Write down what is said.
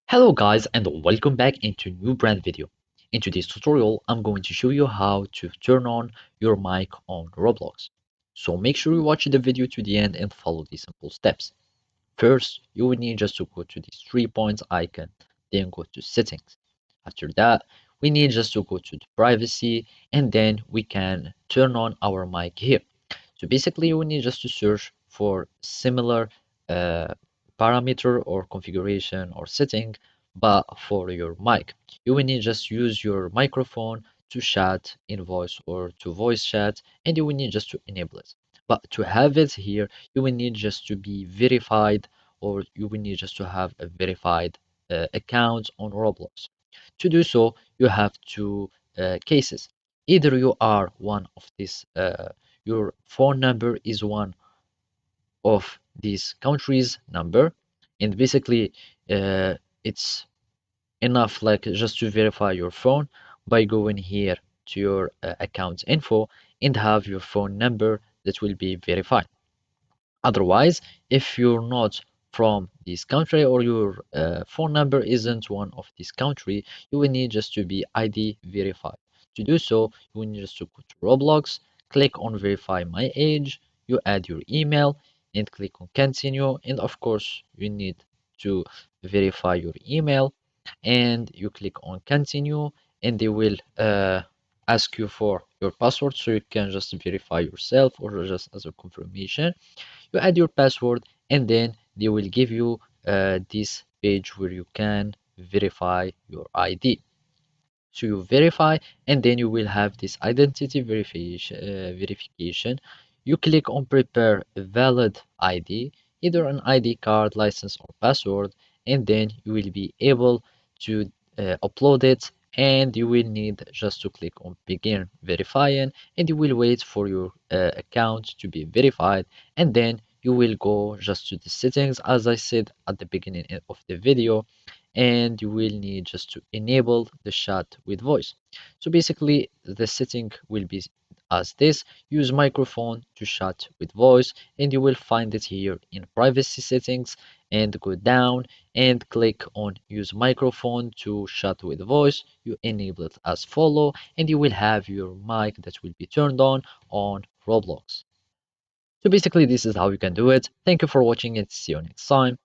Hello guys and welcome back into new brand video. In today's tutorial, I'm going to show you how to turn on your mic on Roblox. So make sure you watch the video to the end and follow these simple steps. First, you will need just to go to this 3 points icon, then go to settings. After that, we need just to go to the privacy and then we can turn on our mic here. So basically, you will need just to search for similar uh, parameter or configuration or setting, but for your mic. You will need just use your microphone to chat in voice or to voice chat, and you will need just to enable it. But to have it here, you will need just to be verified, or you will need just to have a verified account on Roblox. To do so, you have two cases. Either you are one of these your phone number is one of these countries number, and basically it's enough like just to verify your phone by going here to your account info and have your phone number that will be verified. Otherwise, if you're not from this country or your phone number isn't one of this country, you will need just to be ID verified. To do so, you will need just to go to Roblox, click on verify my age, you add your email and click on continue. And of course, you need to verify your email and you click on continue and they will ask you for your password so you can just verify yourself or just as a confirmation you add your password and then they will give you this page where you can verify your ID. So you verify and then you will have this identity verification. You click on prepare a valid ID, either an ID card, license or password, and then you will be able to upload it and you will need just to click on begin verifying and you will wait for your account to be verified and then you will go just to the settings as I said at the beginning of the video and you will need just to enable the chat with voice. So basically the setting will be as this, use microphone to chat with voice and you will find it here in privacy settings and go down and click on use microphone to chat with voice. You enable it as follow and you will have your mic that will be turned on Roblox. So basically this is how you can do it. Thank you for watching and see you next time.